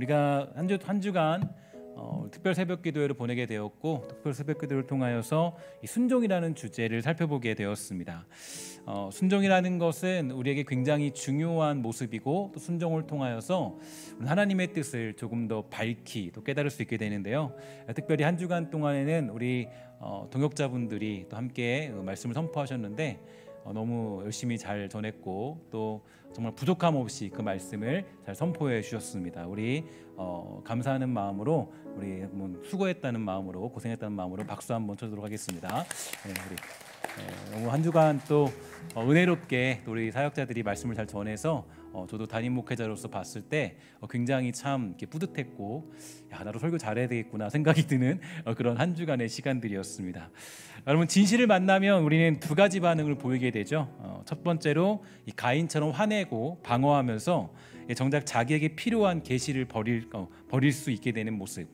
우리가 한 주간 특별 새벽 기도회를 보내게 되었고, 특별 새벽 기도를 통하여서 이 순종이라는 주제를 살펴보게 되었습니다. 순종이라는 것은 우리에게 굉장히 중요한 모습이고, 또 순종을 통하여서 하나님의 뜻을 조금 더 밝히 또 깨달을 수 있게 되는데요. 특별히 한 주간 동안에는 우리 동역자분들이 또 함께 말씀을 선포하셨는데 너무 열심히 잘 전했고, 또 정말 부족함 없이 그 말씀을 잘 선포해 주셨습니다. 우리 감사하는 마음으로, 우리 수고했다는 마음으로, 고생했다는 마음으로 박수 한번 쳐주도록 하겠습니다. 너무 한 주간 또 은혜롭게 우리 사역자들이 말씀을 잘 전해서 저도 담임 목회자로서 봤을 때 굉장히 참 이렇게 뿌듯했고, 야, 나도 설교 잘해야 되겠구나 생각이 드는 그런 한 주간의 시간들이었습니다. 여러분, 진실을 만나면 우리는 두 가지 반응을 보이게 되죠. 첫 번째로 이 가인처럼 화내고 방어하면서 정작 자기에게 필요한 계시를 버릴 수 있게 되는 모습.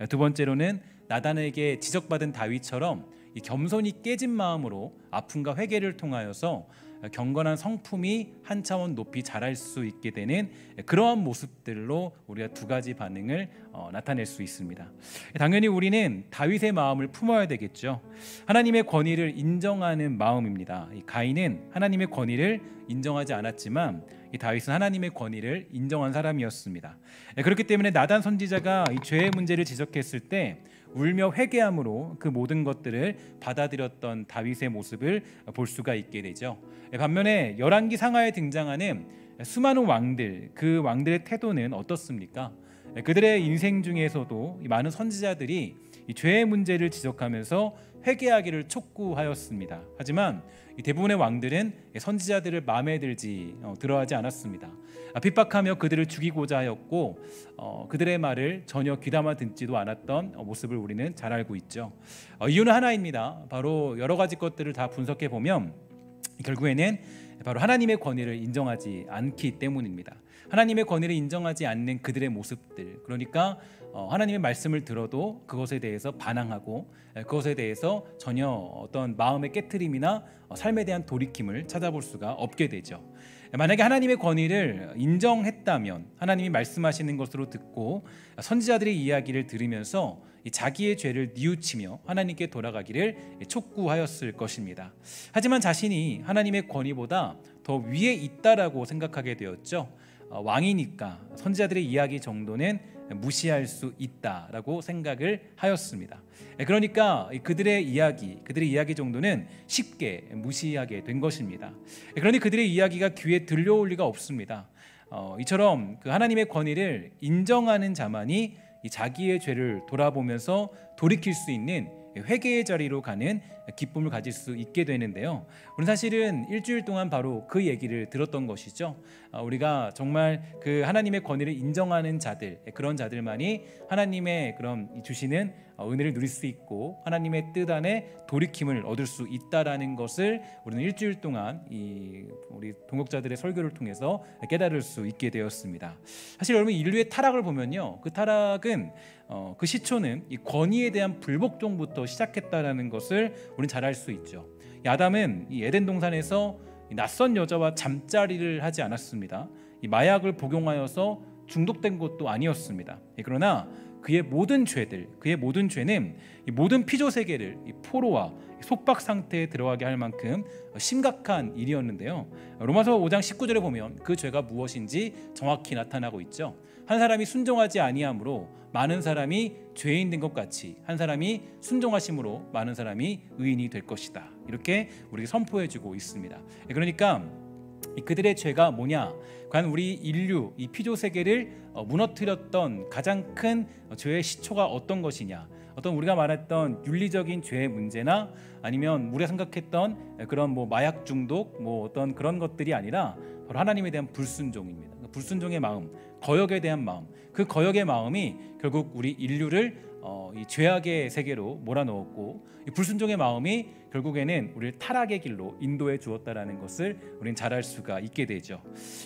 두 번째로는 나단에게 지적받은 다윗처럼 이 겸손히 깨진 마음으로 아픔과 회개를 통하여서 경건한 성품이 한 차원 높이 자랄 수 있게 되는 그러한 모습들로 우리가 두 가지 반응을 나타낼 수 있습니다. 당연히 우리는 다윗의 마음을 품어야 되겠죠. 하나님의 권위를 인정하는 마음입니다. 이 가인은 하나님의 권위를 인정하지 않았지만 이 다윗은 하나님의 권위를 인정한 사람이었습니다. 그렇기 때문에 나단 선지자가 이 죄의 문제를 지적했을 때 울며 회개함으로 그 모든 것들을 받아들였던 다윗의 모습을 볼 수가 있게 되죠. 반면에 열왕기 상하에 등장하는 수많은 왕들, 그 왕들의 태도는 어떻습니까? 그들의 인생 중에서도 많은 선지자들이 이 죄의 문제를 지적하면서 회개하기를 촉구하였습니다. 하지만 대부분의 왕들은 선지자들을 마음에 들어하지 않았습니다. 핍박하며 그들을 죽이고자 하였고, 그들의 말을 전혀 귀담아 듣지도 않았던 모습을 우리는 잘 알고 있죠. 이유는 하나입니다. 바로 여러 가지 것들을 다 분석해 보면 결국에는 바로 하나님의 권위를 인정하지 않기 때문입니다. 하나님의 권위를 인정하지 않는 그들의 모습들, 그러니까 하나님의 말씀을 들어도 그것에 대해서 반항하고, 그것에 대해서 전혀 어떤 마음의 깨트림이나 삶에 대한 돌이킴을 찾아볼 수가 없게 되죠. 만약에 하나님의 권위를 인정했다면, 하나님이 말씀하시는 것으로 듣고 선지자들의 이야기를 들으면서 자기의 죄를 뉘우치며 하나님께 돌아가기를 촉구하였을 것입니다. 하지만 자신이 하나님의 권위보다 더 위에 있다라고 생각하게 되었죠. 왕이니까 선지자들의 이야기 정도는 무시할 수 있다라고 생각을 하였습니다. 그러니까 그들의 이야기 정도는 쉽게 무시하게 된 것입니다. 그러니 그들의 이야기가 귀에 들려올 리가 없습니다. 이처럼 그 하나님의 권위를 인정하는 자만이 자기의 죄를 돌아보면서 돌이킬 수 있는 회개의 자리로 가는 기쁨을 가질 수 있게 되는데요. 우리는 사실은 일주일 동안 바로 그 얘기를 들었던 것이죠. 우리가 정말 그 하나님의 권위를 인정하는 자들, 그런 자들만이 하나님의 그런 주시는 은혜를 누릴 수 있고 하나님의 뜻 안에 돌이킴을 얻을 수 있다라는 것을 우리는 일주일 동안 우리 동역자들의 설교를 통해서 깨달을 수 있게 되었습니다. 사실 여러분, 인류의 타락을 보면요, 그 타락은 그 시초는 이 권위에 대한 불복종부터 시작했다라는 것을 우리는 잘 알 수 있죠. 아담은 이 에덴 동산에서 낯선 여자와 잠자리를 하지 않았습니다. 이 마약을 복용하여서 중독된 것도 아니었습니다. 그러나 그의 모든 죄는 이 모든 피조 세계를 이 포로와 속박 상태에 들어가게 할 만큼 심각한 일이었는데요. 로마서 5장 19절에 보면 그 죄가 무엇인지 정확히 나타나고 있죠. 한 사람이 순종하지 아니함으로 많은 사람이 죄인 된 것 같이 한 사람이 순종하심으로 많은 사람이 의인이 될 것이다. 이렇게 우리에게 선포해주고 있습니다. 그러니까 그들의 죄가 뭐냐? 과연 우리 인류, 이 피조 세계를 무너뜨렸던 가장 큰 죄의 시초가 어떤 것이냐? 어떤 우리가 말했던 윤리적인 죄의 문제나 아니면 우리가 생각했던 그런 마약 중독, 어떤 그런 것들이 아니라 바로 하나님에 대한 불순종입니다. 불순종의 마음, 거역에 대한 마음, 그 거역의 마음이 결국 우리 인류를 이 죄악의 세계로 몰아넣었고, 이 불순종의 마음이 결국에는 우리를 타락의 길로 인도해 주었다라는 것을 우리는 잘 알 수가 있게 되죠.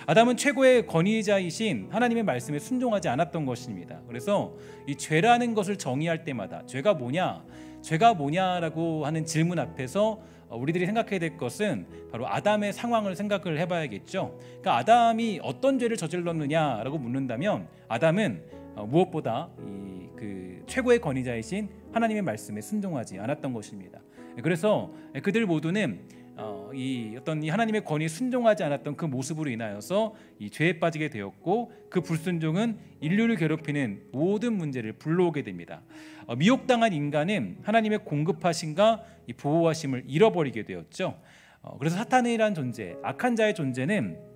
아담은 최고의 권위자이신 하나님의 말씀에 순종하지 않았던 것입니다. 그래서 이 죄라는 것을 정의할 때마다 죄가 뭐냐라고 하는 질문 앞에서 우리들이 생각해야 될 것은 바로 아담의 상황을 생각을 해봐야겠죠. 그러니까 아담이 어떤 죄를 저질렀느냐라고 묻는다면 아담은 무엇보다 그 최고의 권위자이신 하나님의 말씀에 순종하지 않았던 것입니다. 그래서 그들 모두는 이 하나님의 권위에 순종하지 않았던 그 모습으로 인하여서 이 죄에 빠지게 되었고, 그 불순종은 인류를 괴롭히는 모든 문제를 불러오게 됩니다. 미혹당한 인간은 하나님의 공급하심과 이 보호하심을 잃어버리게 되었죠. 그래서 사탄이란 존재, 악한 자의 존재는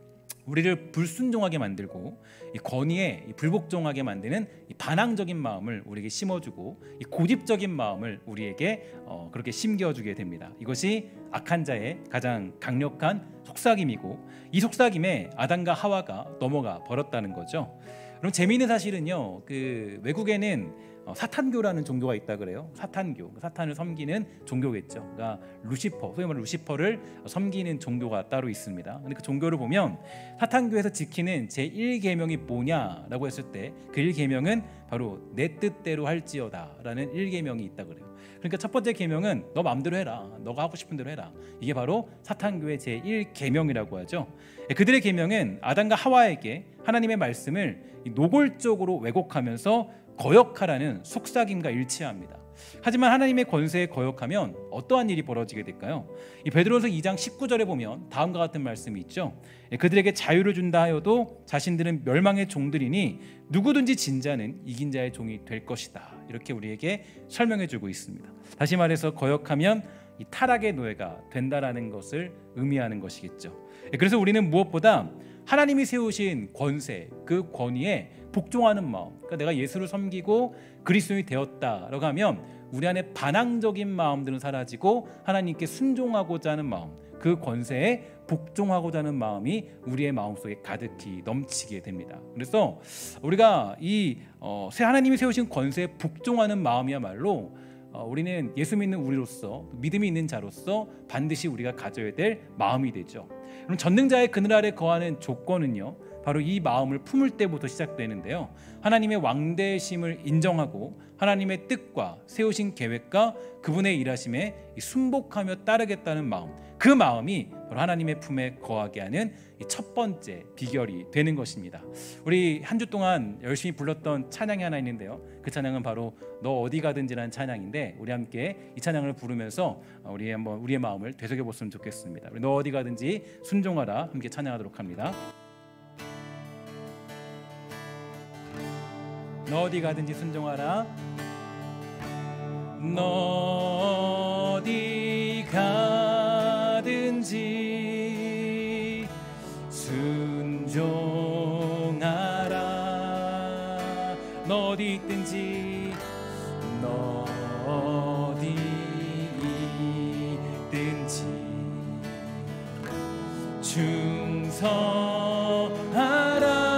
우리를 불순종하게 만들고 이 권위에 불복종하게 만드는 이 반항적인 마음을 우리에게 심어주고, 이 고집적인 마음을 우리에게 그렇게 심겨주게 됩니다. 이것이 악한 자의 가장 강력한 속삭임이고, 이 속삭임에 아담과 하와가 넘어가 버렸다는 거죠. 그럼 재미있는 사실은요, 그 외국에는 사탄교라는 종교가 있다 그래요. 사탄교, 사탄을 섬기는 종교겠죠. 그러니까 루시퍼, 소위 말하는 루시퍼를 섬기는 종교가 따로 있습니다. 근데 그 종교를 보면 사탄교에서 지키는 제1계명이 뭐냐라고 했을 때 그 1계명은 바로 내 뜻대로 할지어다라는 1계명이 있다 그래요. 그러니까 첫 번째 계명은 너 마음대로 해라, 너가 하고 싶은 대로 해라. 이게 바로 사탄교의 제1계명이라고 하죠. 그들의 계명은 아담과 하와에게 하나님의 말씀을 노골적으로 왜곡하면서 거역하라는 속삭임과 일치합니다. 하지만 하나님의 권세에 거역하면 어떠한 일이 벌어지게 될까요? 이 베드로서 2장 19절에 보면 다음과 같은 말씀이 있죠. 그들에게 자유를 준다 하여도 자신들은 멸망의 종들이니 누구든지 진 자는 이긴 자의 종이 될 것이다. 이렇게 우리에게 설명해 주고 있습니다. 다시 말해서 거역하면 이 타락의 노예가 된다라는 것을 의미하는 것이겠죠. 그래서 우리는 무엇보다 하나님이 세우신 권세, 그 권위에 복종하는 마음, 그러니까 내가 예수를 섬기고 그리스도인이 되었다라고 하면 우리 안에 반항적인 마음들은 사라지고 하나님께 순종하고자 하는 마음, 그 권세에 복종하고자 하는 마음이 우리의 마음속에 가득히 넘치게 됩니다. 그래서 우리가 이 하나님이 세우신 권세에 복종하는 마음이야말로 우리는 예수 믿는 우리로서, 믿음이 있는 자로서 반드시 우리가 가져야 될 마음이 되죠. 그럼 전능자의 그늘 아래 거하는 조건은요, 바로 이 마음을 품을 때부터 시작되는데요, 하나님의 왕대심을 인정하고 하나님의 뜻과 세우신 계획과 그분의 일하심에 순복하며 따르겠다는 마음, 그 마음이 바로 하나님의 품에 거하게 하는 첫 번째 비결이 되는 것입니다. 우리 한 주 동안 열심히 불렀던 찬양이 하나 있는데요, 그 찬양은 바로 너 어디 가든지라는 찬양인데, 우리 함께 이 찬양을 부르면서 우리의 마음을 되새겨봤으면 좋겠습니다. 우리 너 어디 가든지 순종하라 함께 찬양하도록 합니다. 너 어디 가든지 순종하라. 너 어디 가든지 순종하라. 너 어디 있든지, 너 어디 있든지 충성하라.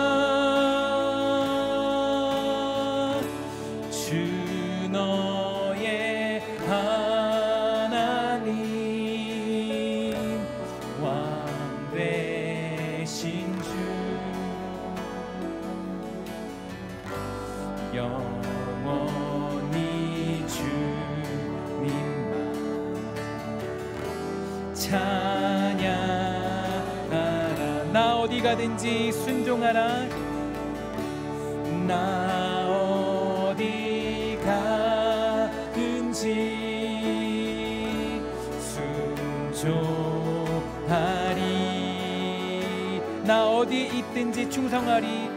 영원히 주님만 찬양하라. 나 어디 가든지 순종하라. 나 어디 가든지 순종하리. 나 어디 있든지 충성하리.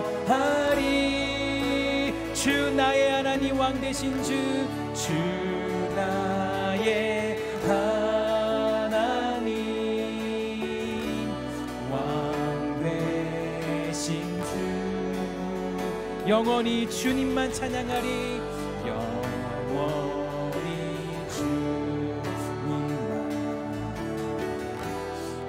충성하리. 주 나의 하나님 왕 되신 주 나의 하나님 왕 되신 주 영원히 주님만 찬양하리. 영원히 주님만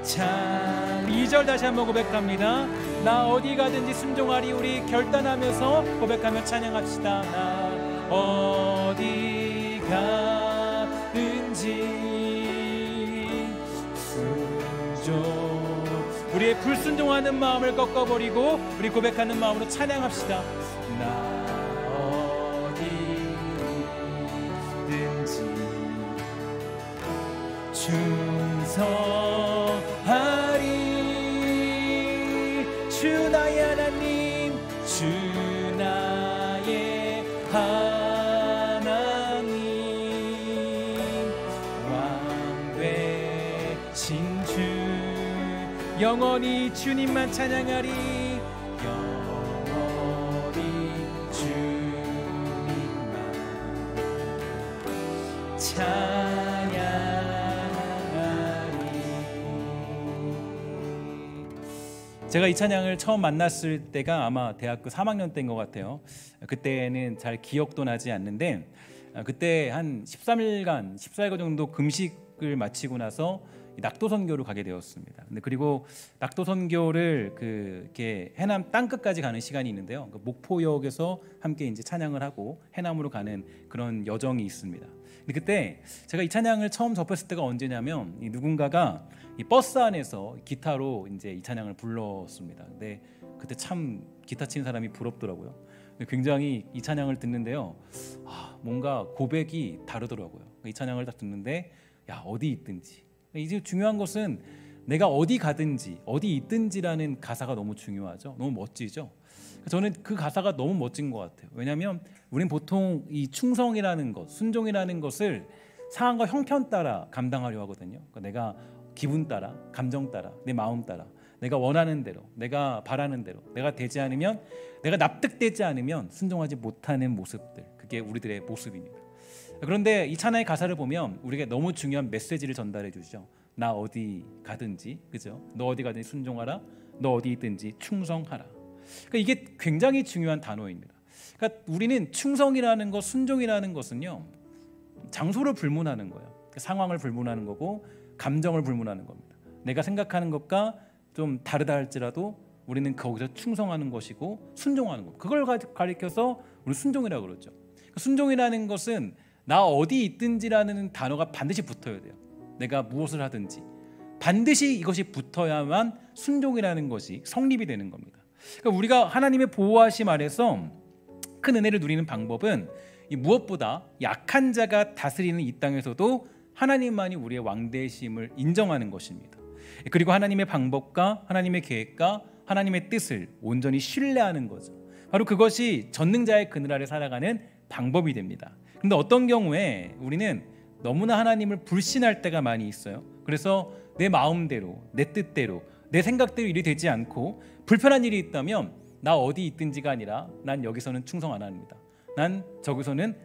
찬양. 2절 다시 한번 고백합니다. 나 어디 가든지 순종하리. 우리 결단하면서 고백하며 찬양합시다. 나 어디 가든지 순종. 우리의 불순종하는 마음을 꺾어버리고 우리 고백하는 마음으로 찬양합시다. 나 어디든지 충성하리. 주 나의 하나님, 주 나의 하나님, 왕 되신 주, 영원히 주님만 찬양하리. 영원히 주님만 찬양하리. 제가 이 찬양을 처음 만났을 때가 아마 대학교 3학년 때인 것 같아요. 그때는 잘 기억도 나지 않는데, 그때 한 13일간 14일간 정도 금식을 마치고 나서 낙도 선교를 가게 되었습니다. 근데 그리고 낙도 선교를 이렇게 해남 땅끝까지 가는 시간이 있는데요. 목포역에서 함께 이제 찬양을 하고 해남으로 가는 그런 여정이 있습니다. 근데 그때 제가 이 찬양을 처음 접했을 때가 언제냐면, 이 누군가가 이 버스 안에서 기타로 이제 이 찬양을 불렀습니다. 근데 그때 참 기타 치는 사람이 부럽더라고요. 굉장히 이 찬양을 듣는데요, 뭔가 고백이 다르더라고요. 이 찬양을 딱 듣는데, 야, 어디 있든지, 이제 중요한 것은 내가 어디 가든지 어디 있든지라는 가사가 너무 중요하죠. 너무 멋지죠. 저는 그 가사가 너무 멋진 것 같아요. 왜냐하면 우린 보통 이 충성이라는 것, 순종이라는 것을 상황과 형편 따라 감당하려 하거든요. 그러니까 내가 기분 따라, 감정 따라, 내 마음 따라, 내가 원하는 대로, 내가 바라는 대로, 내가 되지 않으면, 내가 납득되지 않으면 순종하지 못하는 모습들, 그게 우리들의 모습입니다. 그런데 이 찬양의 가사를 보면 우리에게 너무 중요한 메시지를 전달해 주죠. 나 어디 가든지, 그죠? 너 어디 가든지 순종하라. 너 어디 있든지 충성하라. 그러니까 이게 굉장히 중요한 단어입니다. 그러니까 우리는 충성이라는 것, 순종이라는 것은요, 장소를 불문하는 거예요. 상황을 불문하는 거고 감정을 불문하는 겁니다. 내가 생각하는 것과 좀 다르다 할지라도 우리는 거기서 충성하는 것이고 순종하는 것, 그걸 가리켜서 우리 순종이라고 그러죠. 순종이라는 것은 나 어디 있든지라는 단어가 반드시 붙어야 돼요. 내가 무엇을 하든지 반드시 이것이 붙어야만 순종이라는 것이 성립이 되는 겁니다. 그러니까 우리가 하나님의 보호하심 아래서 큰 은혜를 누리는 방법은 이 무엇보다 약한 자가 다스리는 이 땅에서도 하나님만이 우리의 왕되심을 인정하는 것입니다. 그리고 하나님의 방법과 하나님의 계획과 하나님의 뜻을 온전히 신뢰하는 거죠. 바로 그것이 전능자의 그늘 아래 살아가는 방법이 됩니다. 그런데 어떤 경우에 우리는 너무나 하나님을 불신할 때가 많이 있어요. 그래서 내 마음대로, 내 뜻대로, 내 생각대로 일이 되지 않고 불편한 일이 있다면 나 어디 있든지가 아니라 난 여기서는 충성 안 합니다. 난 저기서는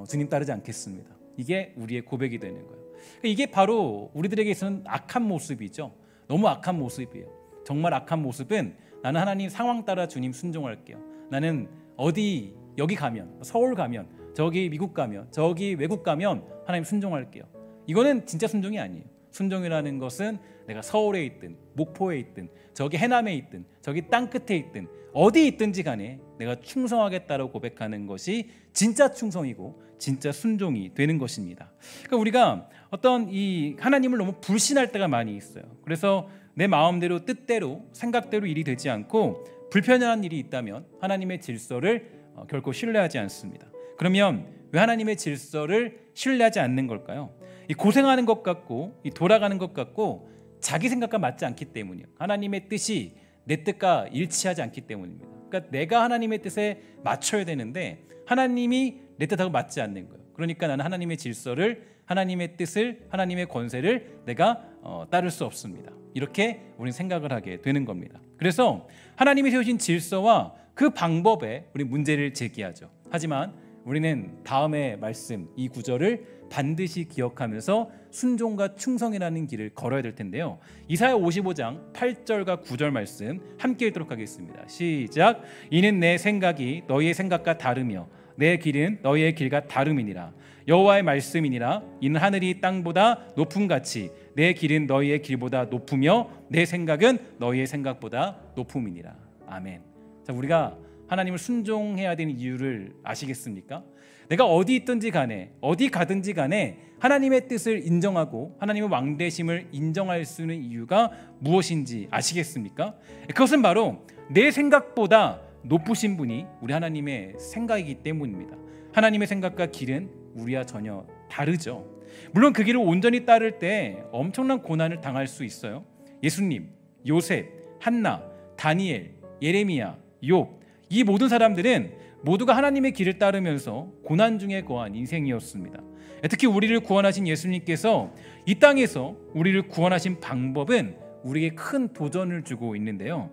주님 따르지 않겠습니다. 이게 우리의 고백이 되는 거예요. 이게 바로 우리들에게 있어서는 악한 모습이죠. 너무 악한 모습이에요. 정말 악한 모습은 나는 하나님 상황 따라 주님 순종할게요. 나는 어디 여기 가면, 서울 가면, 저기 미국 가면, 저기 외국 가면 하나님 순종할게요. 이거는 진짜 순종이 아니에요. 순종이라는 것은 내가 서울에 있든 목포에 있든 저기 해남에 있든 저기 땅끝에 있든 어디 있든지 간에 내가 충성하겠다라고 고백하는 것이 진짜 충성이고 진짜 순종이 되는 것입니다. 그러니까 우리가 어떤 이 하나님을 너무 불신할 때가 많이 있어요. 그래서 내 마음대로 뜻대로 생각대로 일이 되지 않고 불편한 일이 있다면 하나님의 질서를 결코 신뢰하지 않습니다. 그러면 왜 하나님의 질서를 신뢰하지 않는 걸까요? 이 고생하는 것 같고 이 돌아가는 것 같고 자기 생각과 맞지 않기 때문이에요. 하나님의 뜻이 내 뜻과 일치하지 않기 때문입니다. 그러니까 내가 하나님의 뜻에 맞춰야 되는데 하나님이 내 뜻하고 맞지 않는 거예요. 그러니까 나는 하나님의 질서를, 하나님의 뜻을, 하나님의 권세를 내가 따를 수 없습니다. 이렇게 우리는 생각을 하게 되는 겁니다. 그래서 하나님이 세우신 질서와 그 방법에 우리 문제를 제기하죠. 하지만 우리는 다음의 말씀, 이 구절을 반드시 기억하면서 순종과 충성이라는 길을 걸어야 될 텐데요. 이사야 55장 8절과 9절 말씀 함께 읽도록 하겠습니다. 시작. 이는 내 생각이 너희의 생각과 다르며 내 길은 너희의 길과 다름이니라. 여호와의 말씀이니라. 이는 하늘이 땅보다 높음같이 내 길은 너희의 길보다 높으며 내 생각은 너희의 생각보다 높음이니라. 아멘. 자, 우리가 하나님을 순종해야 되는 이유를 아시겠습니까? 내가 어디 있든지 간에 어디 가든지 간에 하나님의 뜻을 인정하고 하나님의 왕되심을 인정할 수 있는 이유가 무엇인지 아시겠습니까? 그것은 바로 내 생각보다 높으신 분이 우리 하나님의 생각이기 때문입니다. 하나님의 생각과 길은 우리와 전혀 다르죠. 물론 그 길을 온전히 따를 때 엄청난 고난을 당할 수 있어요. 예수님, 요셉, 한나, 다니엘, 예레미야, 욥, 이 모든 사람들은 모두가 하나님의 길을 따르면서 고난 중에 거한 인생이었습니다. 특히 우리를 구원하신 예수님께서 이 땅에서 우리를 구원하신 방법은 우리에게 큰 도전을 주고 있는데요.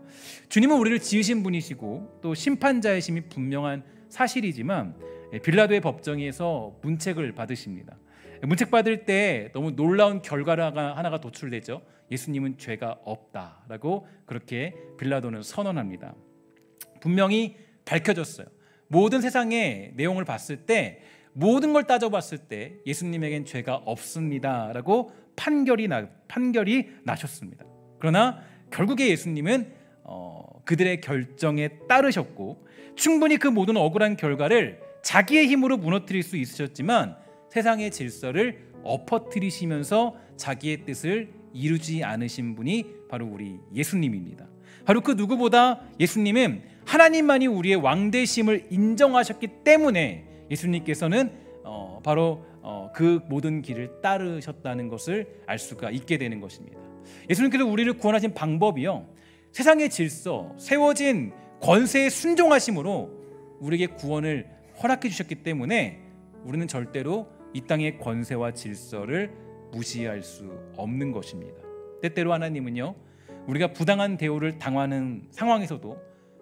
주님은 우리를 지으신 분이시고 또 심판자이심이 분명한 사실이지만 빌라도의 법정에서 문책을 받으십니다. 문책 받을 때 너무 놀라운 결과가 하나가 도출되죠. 예수님은 죄가 없다라고 그렇게 빌라도는 선언합니다. 분명히 밝혀졌어요. 모든 세상의 내용을 봤을 때, 모든 걸 따져봤을 때 예수님에겐 죄가 없습니다라고 판결이 나셨습니다. 그러나 결국에 예수님은 그들의 결정에 따르셨고 충분히 그 모든 억울한 결과를 자기의 힘으로 무너뜨릴 수 있으셨지만 세상의 질서를 엎어뜨리시면서 자기의 뜻을 이루지 않으신 분이 바로 우리 예수님입니다. 바로 그 누구보다 예수님은 하나님만이 우리의 왕되심을 인정하셨기 때문에 예수님께서는 바로 그 모든 길을 따르셨다는 것을 알 수가 있게 되는 것입니다. 예수님께서 우리를 구원하신 방법이요, 세상의 질서, 세워진 권세에 순종하심으로 우리에게 구원을 허락해 주셨기 때문에 우리는 절대로 이 땅의 권세와 질서를 무시할 수 없는 것입니다. 때때로 하나님은요, 우리가 부당한 대우를 당하는 상황에서도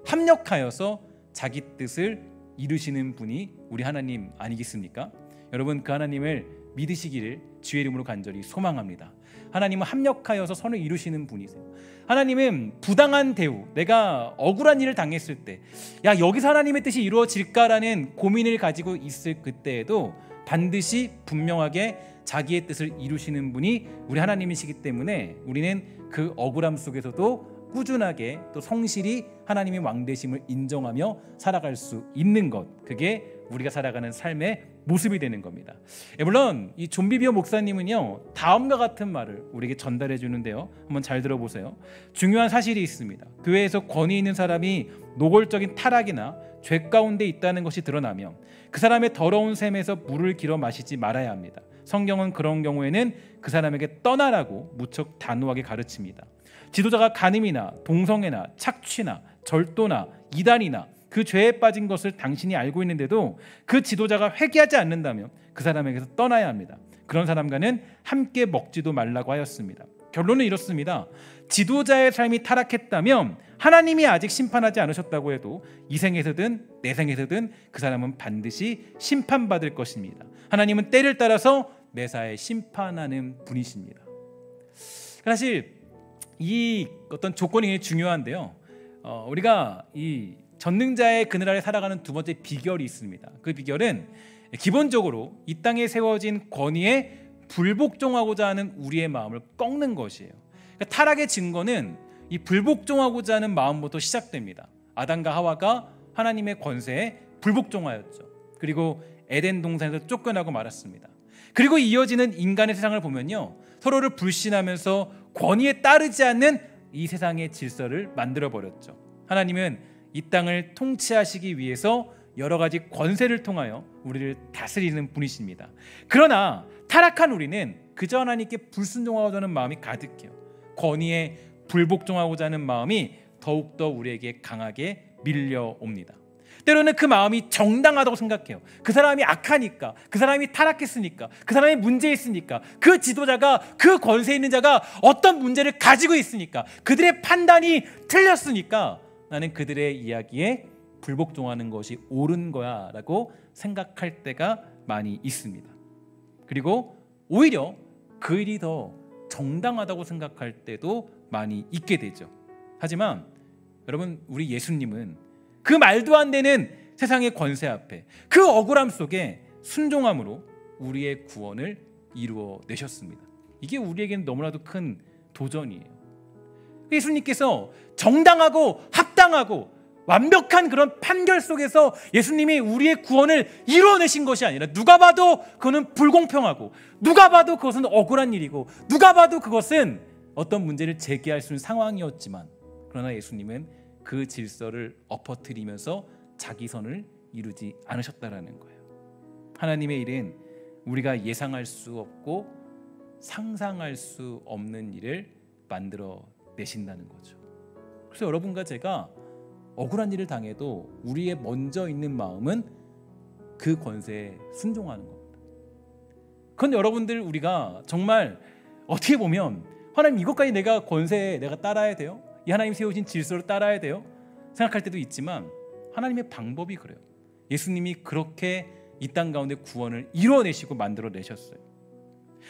합력하여서 자기 뜻을 이루시는 분이 우리 하나님 아니겠습니까? 여러분, 그 하나님을 믿으시기를 주의 이름으로 간절히 소망합니다. 하나님은 합력하여서 선을 이루시는 분이세요. 하나님은 부당한 대우, 내가 억울한 일을 당했을 때, 야, 여기서 하나님의 뜻이 이루어질까라는 고민을 가지고 있을 그때에도 반드시 분명하게 자기의 뜻을 이루시는 분이 우리 하나님이시기 때문에 우리는 그 억울함 속에서도 꾸준하게 또 성실히 하나님의 왕되심을 인정하며 살아갈 수 있는 것, 그게 우리가 살아가는 삶의 모습이 되는 겁니다. 물론 이 존 비비어 목사님은요, 다음과 같은 말을 우리에게 전달해 주는데요, 한번 잘 들어보세요. 중요한 사실이 있습니다. 교회에서 권위 있는 사람이 노골적인 타락이나 죄 가운데 있다는 것이 드러나면 그 사람의 더러운 샘에서 물을 길어 마시지 말아야 합니다. 성경은 그런 경우에는 그 사람에게 떠나라고 무척 단호하게 가르칩니다. 지도자가 간음이나 동성애나 착취나 절도나 이단이나 그 죄에 빠진 것을 당신이 알고 있는데도 그 지도자가 회개하지 않는다면 그 사람에게서 떠나야 합니다. 그런 사람과는 함께 먹지도 말라고 하였습니다. 결론은 이렇습니다. 지도자의 삶이 타락했다면 하나님이 아직 심판하지 않으셨다고 해도 이 생에서든 내 생에서든 그 사람은 반드시 심판받을 것입니다. 하나님은 때를 따라서 매사에 심판하는 분이십니다. 사실 이 어떤 조건이 굉장히 중요한데요, 우리가 이 전능자의 그늘 아래 살아가는 두 번째 비결이 있습니다. 그 비결은 기본적으로 이 땅에 세워진 권위에 불복종하고자 하는 우리의 마음을 꺾는 것이에요. 그러니까 타락의 증거는 이 불복종하고자 하는 마음부터 시작됩니다. 아담과 하와가 하나님의 권세에 불복종하였죠. 그리고 에덴 동산에서 쫓겨나고 말았습니다. 그리고 이어지는 인간의 세상을 보면요, 서로를 불신하면서 권위에 따르지 않는 이 세상의 질서를 만들어버렸죠. 하나님은 이 땅을 통치하시기 위해서 여러 가지 권세를 통하여 우리를 다스리는 분이십니다. 그러나 타락한 우리는 그저 하나님께 불순종하고자 하는 마음이 가득해요. 권위에 불복종하고자 하는 마음이 더욱더 우리에게 강하게 밀려옵니다. 때로는 그 마음이 정당하다고 생각해요. 그 사람이 악하니까, 그 사람이 타락했으니까, 그 사람이 문제 있으니까, 그 지도자가, 그 권세 있는 자가 어떤 문제를 가지고 있으니까, 그들의 판단이 틀렸으니까 나는 그들의 이야기에 불복종하는 것이 옳은 거야 라고 생각할 때가 많이 있습니다. 그리고 오히려 그 일이 더 정당하다고 생각할 때도 많이 있게 되죠. 하지만 여러분, 우리 예수님은 그 말도 안 되는 세상의 권세 앞에, 그 억울함 속에 순종함으로 우리의 구원을 이루어 내셨습니다. 이게 우리에게는 너무나도 큰 도전이에요. 예수님께서 정당하고 합당하고 완벽한 그런 판결 속에서 예수님이 우리의 구원을 이루어내신 것이 아니라, 누가 봐도 그것은 불공평하고, 누가 봐도 그것은 억울한 일이고, 누가 봐도 그것은 어떤 문제를 제기할 수 있는 상황이었지만, 그러나 예수님은 그 질서를 엎어뜨리면서 자기 선을 이루지 않으셨다라는 거예요. 하나님의 일은 우리가 예상할 수 없고 상상할 수 없는 일을 만들어 내신다는 거죠. 그래서 여러분과 제가 억울한 일을 당해도 우리의 먼저 있는 마음은 그 권세에 순종하는 겁니다. 그런데 여러분들, 우리가 정말 어떻게 보면 하나님, 이것까지 내가 권세에 내가 따라야 돼요? 이 하나님 세우신 질서를 따라야 돼요? 생각할 때도 있지만 하나님의 방법이 그래요. 예수님이 그렇게 이 땅 가운데 구원을 이뤄내시고 만들어내셨어요.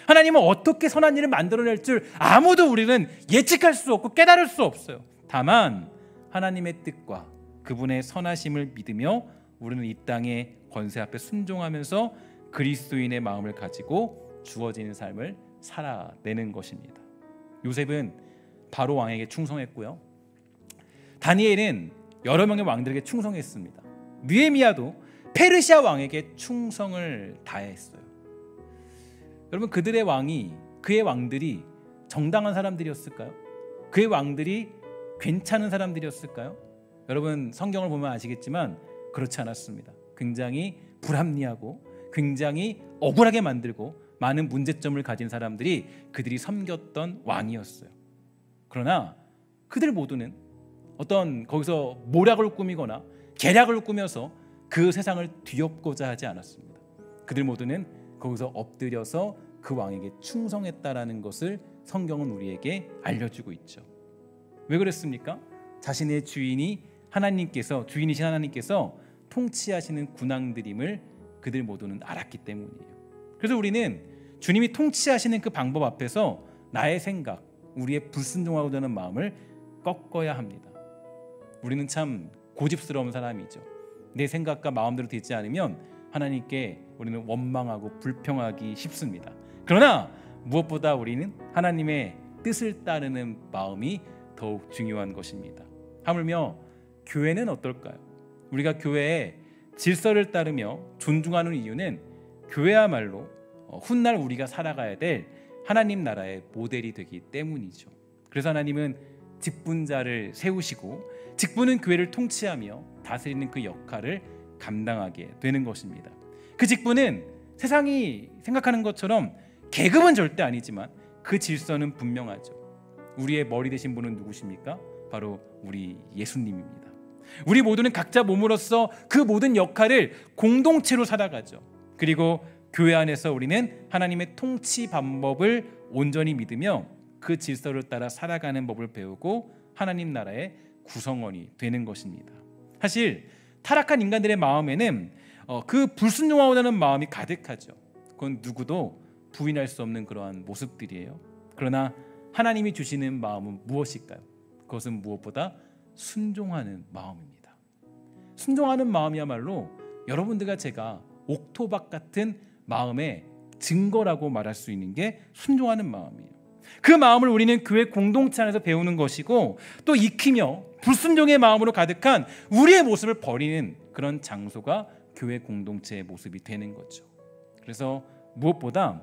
하나님은 어떻게 선한 일을 만들어낼 줄 아무도 우리는 예측할 수 없고 깨달을 수 없어요. 다만 하나님의 뜻과 그분의 선하심을 믿으며 우리는 이 땅의 권세 앞에 순종하면서 그리스도인의 마음을 가지고 주어지는 삶을 살아내는 것입니다. 요셉은 바로 왕에게 충성했고요. 다니엘은 여러 명의 왕들에게 충성했습니다. 느헤미야도 페르시아 왕에게 충성을 다했어요. 여러분, 그들의 왕이, 그의 왕들이 정당한 사람들이었을까요? 그의 왕들이 괜찮은 사람들이었을까요? 여러분, 성경을 보면 아시겠지만 그렇지 않았습니다. 굉장히 불합리하고 굉장히 억울하게 만들고 많은 문제점을 가진 사람들이 그들이 섬겼던 왕이었어요. 그러나 그들 모두는 어떤 거기서 모략을 꾸미거나 계략을 꾸며서 그 세상을 뒤엎고자 하지 않았습니다. 그들 모두는 거기서 엎드려서 그 왕에게 충성했다라는 것을 성경은 우리에게 알려주고 있죠. 왜 그랬습니까? 자신의 주인이신 하나님께서 통치하시는 군왕들임을 그들 모두는 알았기 때문이에요. 그래서 우리는 주님이 통치하시는 그 방법 앞에서 나의 생각, 우리의 불순종하고자 하는 마음을 꺾어야 합니다. 우리는 참 고집스러운 사람이죠. 내 생각과 마음대로 되지 않으면 하나님께 우리는 원망하고 불평하기 쉽습니다. 그러나 무엇보다 우리는 하나님의 뜻을 따르는 마음이 더욱 중요한 것입니다. 하물며 교회는 어떨까요? 우리가 교회의 질서를 따르며 존중하는 이유는 교회야말로 훗날 우리가 살아가야 될 하나님 나라의 모델이 되기 때문이죠. 그래서 하나님은 직분자를 세우시고 직분은 교회를 통치하며 다스리는 그 역할을 감당하게 되는 것입니다. 그 직분은 세상이 생각하는 것처럼 계급은 절대 아니지만 그 질서는 분명하죠. 우리의 머리 되신 분은 누구십니까? 바로 우리 예수님입니다. 우리 모두는 각자 몸으로서 그 모든 역할을 공동체로 살아가죠. 그리고 교회 안에서 우리는 하나님의 통치 방법을 온전히 믿으며 그 질서를 따라 살아가는 법을 배우고 하나님 나라의 구성원이 되는 것입니다. 사실 타락한 인간들의 마음에는 그 불순종하고자 하는 마음이 가득하죠. 그건 누구도 부인할 수 없는 그러한 모습들이에요. 그러나 하나님이 주시는 마음은 무엇일까요? 그것은 무엇보다 순종하는 마음입니다. 순종하는 마음이야말로 여러분들과 제가 옥토박 같은 마음의 증거라고 말할 수 있는 게 순종하는 마음이에요. 그 마음을 우리는 교회 공동체 안에서 배우는 것이고 또 익히며 불순종의 마음으로 가득한 우리의 모습을 버리는 그런 장소가 교회 공동체의 모습이 되는 거죠. 그래서 무엇보다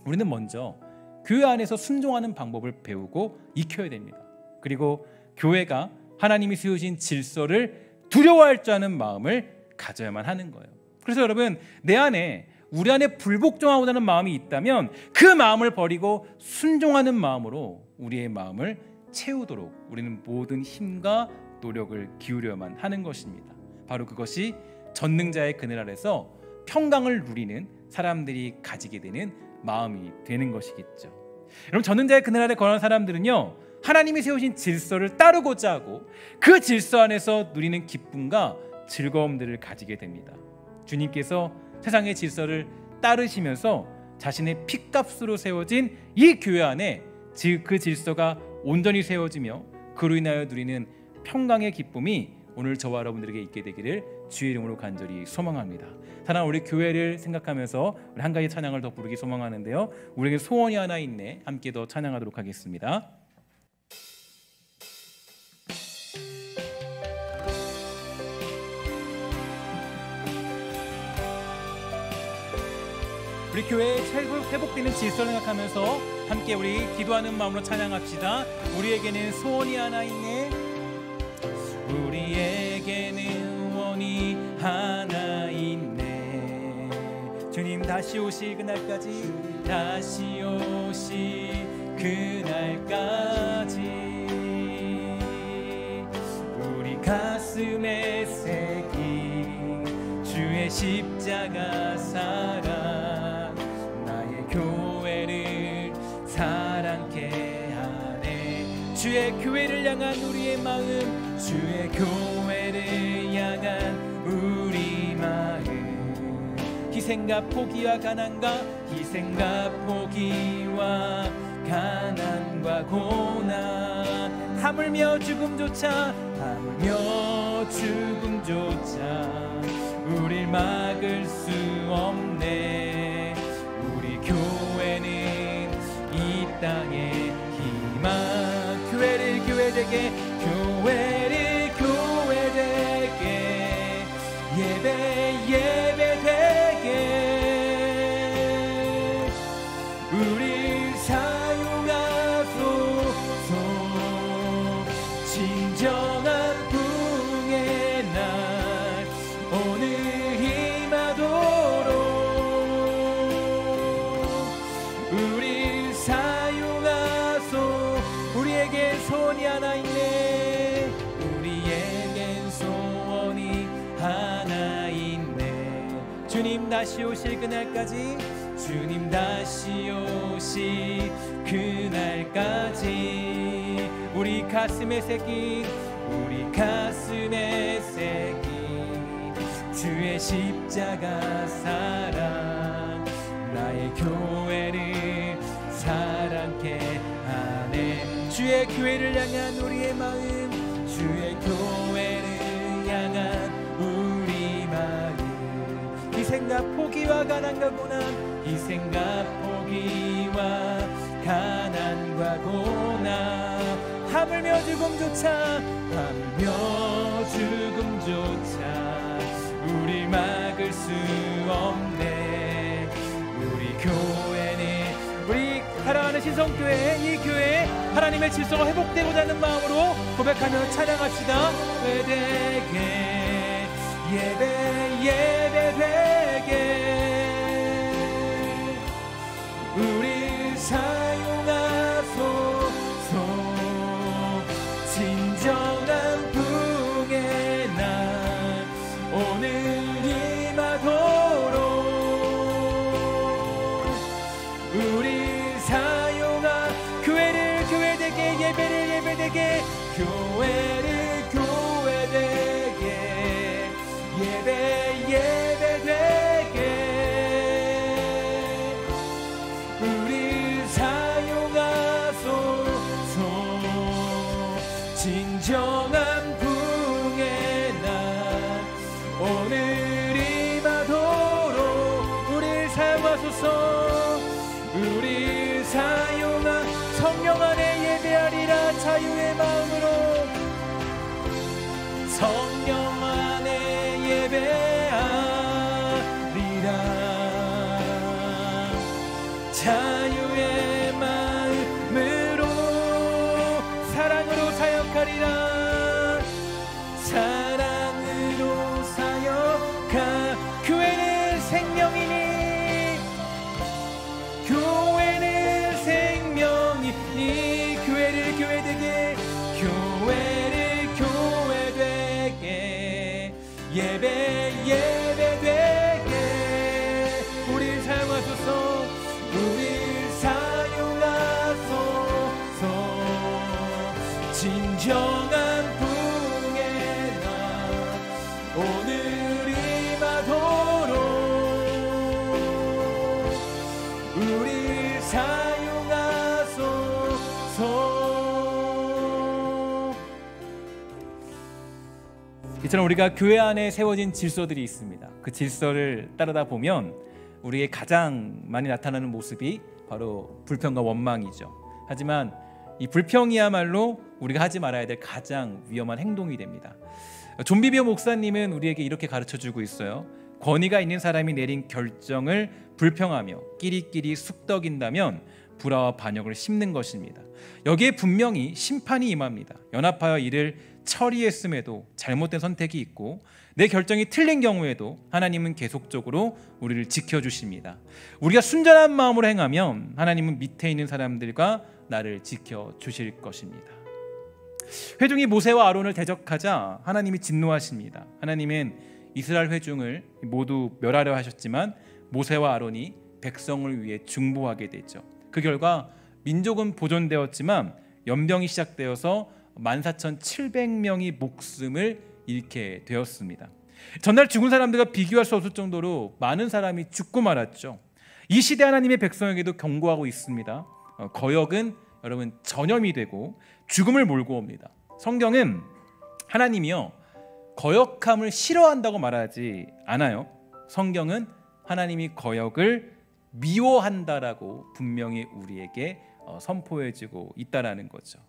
우리는 먼저 교회 안에서 순종하는 방법을 배우고 익혀야 됩니다. 그리고 교회가 하나님이 세우신 질서를 두려워할 줄 아는 마음을 가져야만 하는 거예요. 그래서 여러분, 우리 안에 불복종하고자 하는 마음이 있다면 그 마음을 버리고 순종하는 마음으로 우리의 마음을 채우도록 우리는 모든 힘과 노력을 기울여야만 하는 것입니다. 바로 그것이 전능자의 그늘 아래서 평강을 누리는 사람들이 가지게 되는 마음이 되는 것이겠죠. 여러분, 전능자의 그늘 아래 거하는 사람들은요, 하나님이 세우신 질서를 따르고자 하고 그 질서 안에서 누리는 기쁨과 즐거움들을 가지게 됩니다. 주님께서 세상의 질서를 따르시면서 자신의 피값으로 세워진 이 교회 안에 그 질서가 온전히 세워지며 그로 인하여 누리는 평강의 기쁨이 오늘 저와 여러분들에게 있게 되기를 주의 이름으로 간절히 소망합니다. 사랑, 우리 교회를 생각하면서 우리 한 가지 찬양을 더 부르기 소망하는데요, 우리에게 소원이 하나 있네. 함께 더 찬양하도록 하겠습니다. 우리 교회의 회복되는 질서를 생각하면서 함께 우리 기도하는 마음으로 찬양합시다. 우리에게는 소원이 하나 있네. 우리에게는 원이 하나 있네. 주님 주님 다시 오실 그날까지, 다시 오실 그날까지 우리 가슴에 새긴 주의 십자가 사랑, 나의 교회를 사랑케 하네. 주의 교회를 향한 우리의 마음, 주의 교회를 향한 우리 마음, 희생과 포기와 가난과 희생과 포기와 가난과 고난, 하물며 죽음조차 우릴 막을 수 없네. 우리 교회는 이 땅의 희망, 교회를 교회되게, 교회를 교회되게, 예배 예배되게 우리 사용하소서. 진정한 부흥의 날 오늘 임하도록 우리 사용하소. 우리에게 소원이 하나 있네. 우리에겐 소원이 하나 있네. 주님 다시 오실 그날까지, 주님 다시 오실 그날까지 우리 가슴에 새긴, 우리 가슴에 새긴 주의 십자가 사랑, 나의 교회를 사랑케 하네. 주의 교회를 향한 우리의 마음, 주의 교회를 향한 우리 마음, 희생과 포기와 가난과 고난, 희생과 포기와 가난과 고난, 하물며 죽음조차 우리 막을 수 없네. 우리 교회는, 우리 사랑하는 신성교회, 이 교회 하나님의 질서가 회복되고자 하는 마음으로 고백하며 찬양합시다. 예배되게, 예배 예배되게 우리 사용하소서. 진정한 부흥의 날 오늘 임하도록 우리 사용한, 교회를 교회되게, 예배를 예배되게, 교회를 교회되게, 예배 예배되게 우리 사용하소서. 진정한 부흥의 날 오늘 임하도록 우리 사용하소서. 우리 사용한, 성령 안에 예배하리라. 자유의 마음으로 성령 안에 예배하리라. 자유의 마음으로 사랑으로 사역하리라. 사랑으로 사역하. 교회는 생명이니, 교회는 생명이니, 교회를 교회되게, 교회를 교회되게, 예배 예배되게 우리 사용하소서. 우리 사용하소서. 진정한 부흥의 날 오늘 임하도록 우리 사용하소서. 이처럼 우리가 교회 안에 세워진 질서들이 있습니다. 그 질서를 따르다 보면 우리의 가장 많이 나타나는 모습이 바로 불평과 원망이죠. 하지만 이 불평이야말로 우리가 하지 말아야 될 가장 위험한 행동이 됩니다. 존 비비어 목사님은 우리에게 이렇게 가르쳐주고 있어요. 권위가 있는 사람이 내린 결정을 불평하며 끼리끼리 쑥덕인다면 불화와 반역을 심는 것입니다. 여기에 분명히 심판이 임합니다. 연합하여 이를 처리했음에도 잘못된 선택이 있고 내 결정이 틀린 경우에도 하나님은 계속적으로 우리를 지켜주십니다. 우리가 순전한 마음으로 행하면 하나님은 밑에 있는 사람들과 나를 지켜주실 것입니다. 회중이 모세와 아론을 대적하자 하나님이 진노하십니다. 하나님은 이스라엘 회중을 모두 멸하려 하셨지만 모세와 아론이 백성을 위해 중보하게 되죠. 그 결과 민족은 보존되었지만 연병이 시작되어서 14,700명이 목숨을 잃게 되었습니다. 전날 죽은 사람들과 비교할 수 없을 정도로 많은 사람이 죽고 말았죠. 이 시대 하나님의 백성에게도 경고하고 있습니다. 거역은 여러분 전염이 되고 죽음을 몰고 옵니다. 성경은 하나님이요 거역함을 싫어한다고 말하지 않아요. 성경은 하나님이 거역을 미워한다라고 분명히 우리에게 선포해주고 있다라는 거죠.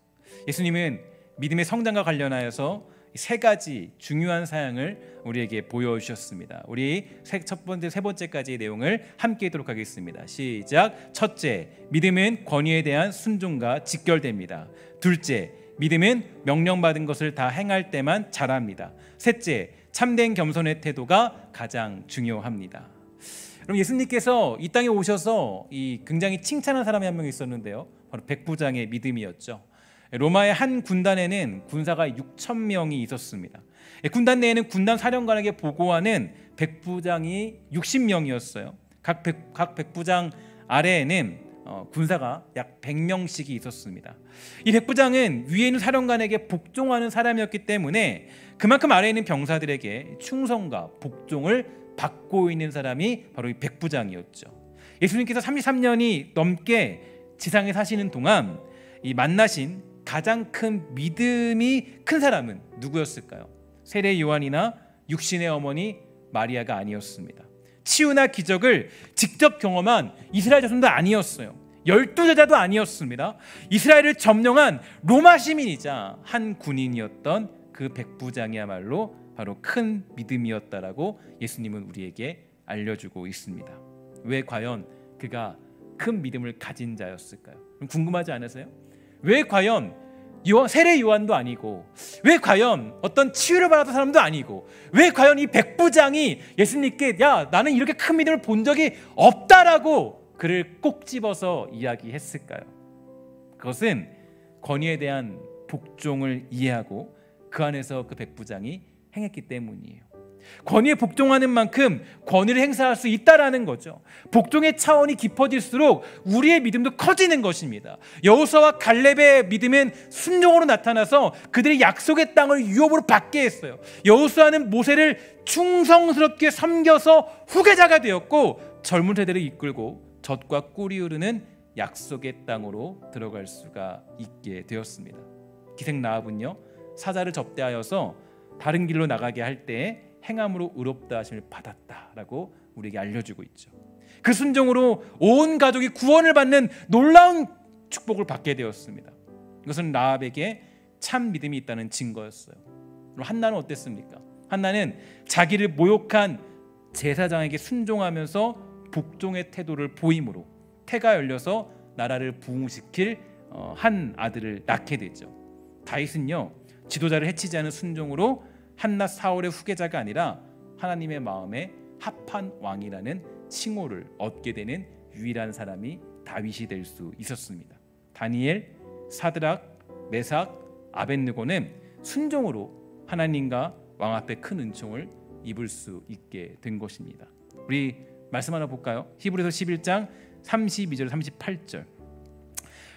예수님은 믿음의 성장과 관련하여서 세 가지 중요한 사항을 우리에게 보여주셨습니다. 우리 첫 번째, 세 번째까지의 내용을 함께 읽도록 하겠습니다. 시작. 첫째, 믿음은 권위에 대한 순종과 직결됩니다. 둘째, 믿음은 명령받은 것을 다 행할 때만 자랍니다. 셋째, 참된 겸손의 태도가 가장 중요합니다. 그럼 예수님께서 이 땅에 오셔서 이 굉장히 칭찬한 사람이 한 명 있었는데요. 바로 백부장의 믿음이었죠. 로마의 한 군단에는 군사가 6,000명이 있었습니다. 군단 내에는 군단 사령관에게 보고하는 백부장이 60명이었어요. 각 백부장 아래에는 군사가 약 100명씩이 있었습니다. 이 백부장은 위에 있는 사령관에게 복종하는 사람이었기 때문에 그만큼 아래에 있는 병사들에게 충성과 복종을 받고 있는 사람이 바로 이 백부장이었죠. 예수님께서 33년이 넘게 지상에 사시는 동안 이 만나신 가장 큰 믿음이 큰 사람은 누구였을까요? 세례 요한이나 육신의 어머니 마리아가 아니었습니다. 치유나 기적을 직접 경험한 이스라엘 자손도 아니었어요. 12제자도 아니었습니다. 이스라엘을 점령한 로마 시민이자 한 군인이었던 그 백부장이야말로 바로 큰 믿음이었다라고 예수님은 우리에게 알려주고 있습니다. 왜 과연 그가 큰 믿음을 가진 자였을까요? 궁금하지 않으세요? 왜 과연 세례 요한도 아니고, 왜 과연 어떤 치유를 받았던 사람도 아니고, 왜 과연 이 백부장이 예수님께 야 나는 이렇게 큰 믿음을 본 적이 없다라고 그를 꼭 집어서 이야기했을까요? 그것은 권위에 대한 복종을 이해하고 그 안에서 그 백부장이 행했기 때문이에요. 권위에 복종하는 만큼 권위를 행사할 수 있다라는 거죠. 복종의 차원이 깊어질수록 우리의 믿음도 커지는 것입니다. 여호수아와 갈렙의 믿음은 순종으로 나타나서 그들의 약속의 땅을 유업으로 받게 했어요. 여호수아는 모세를 충성스럽게 섬겨서 후계자가 되었고 젊은 세대를 이끌고 젖과 꿀이 흐르는 약속의 땅으로 들어갈 수가 있게 되었습니다. 기생 라합은요 사자를 접대하여서 다른 길로 나가게 할 때 행함으로 의롭다 하심을 받았다라고 우리에게 알려주고 있죠. 그 순종으로 온 가족이 구원을 받는 놀라운 축복을 받게 되었습니다. 이것은 라합에게 참 믿음이 있다는 증거였어요. 그럼 한나는 어땠습니까? 한나는 자기를 모욕한 제사장에게 순종하면서 복종의 태도를 보임으로 태가 열려서 나라를 부흥시킬 한 아들을 낳게 되죠. 다윗은요 지도자를 해치지 않은 순종으로 한나 사울의 후계자가 아니라 하나님의 마음에 합한 왕이라는 칭호를 얻게 되는 유일한 사람이 다윗이 될 수 있었습니다. 다니엘, 사드락, 메삭, 아벳느고는 순종으로 하나님과 왕 앞에 큰 은총을 입을 수 있게 된 것입니다. 우리 말씀 하나 볼까요? 히브리서 11장 32절 38절.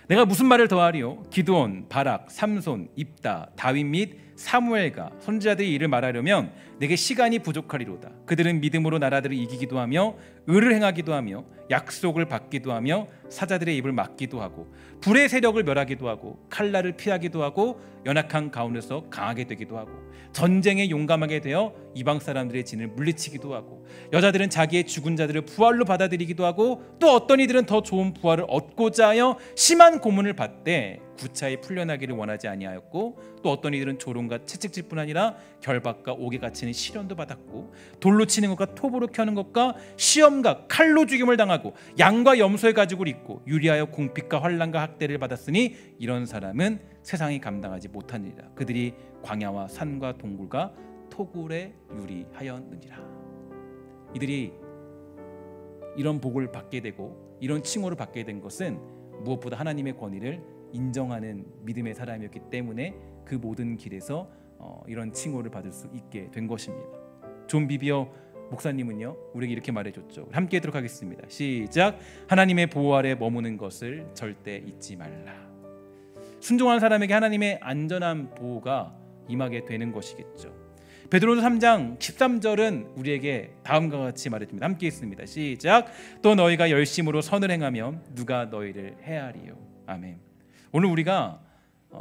내가 무슨 말을 더하리요? 기드온, 바락, 삼손, 입다, 다윗 및 사무엘과 선지자들의 일을 말하려면 내게 시간이 부족하리로다. 그들은 믿음으로 나라들을 이기기도 하며 의를 행하기도 하며 약속을 받기도 하며 사자들의 입을 막기도 하고 불의 세력을 멸하기도 하고 칼날을 피하기도 하고 연약한 가운데서 강하게 되기도 하고 전쟁에 용감하게 되어 이방 사람들의 진을 물리치기도 하고 여자들은 자기의 죽은 자들을 부활로 받아들이기도 하고 또 어떤 이들은 더 좋은 부활을 얻고자 하여 심한 고문을 받되 구차히 풀려나기를 원하지 아니하였고 또 어떤 이들은 조롱과 채찍질뿐 아니라 결박과 옥에 갇히는 시련도 받았고 돌로 치는 것과 톱으로 켜는 것과 시험과 칼로 죽임을 당하고 양과 염소의 가죽을 입고 유리하여 궁핍과 환난과 학대를 받았으니 이런 사람은 세상이 감당하지 못하니라. 그들이 광야와 산과 동굴과 토굴에 유리하였느니라. 이들이 이런 복을 받게 되고 이런 칭호를 받게 된 것은 무엇보다 하나님의 권위를 인정하는 믿음의 사람이었기 때문에 그 모든 길에서 이런 칭호를 받을 수 있게 된 것입니다. 존 비비어 목사님은요 우리에게 이렇게 말해줬죠. 함께 하도록 하겠습니다. 시작. 하나님의 보호 아래 머무는 것을 절대 잊지 말라. 순종하는 사람에게 하나님의 안전한 보호가 임하게 되는 것이겠죠. 베드로서 3장 13절은 우리에게 다음과 같이 말해줍니다. 함께 있습니다. 시작. 또 너희가 열심으로 선을 행하면 누가 너희를 해하리요. 아멘. 오늘 우리가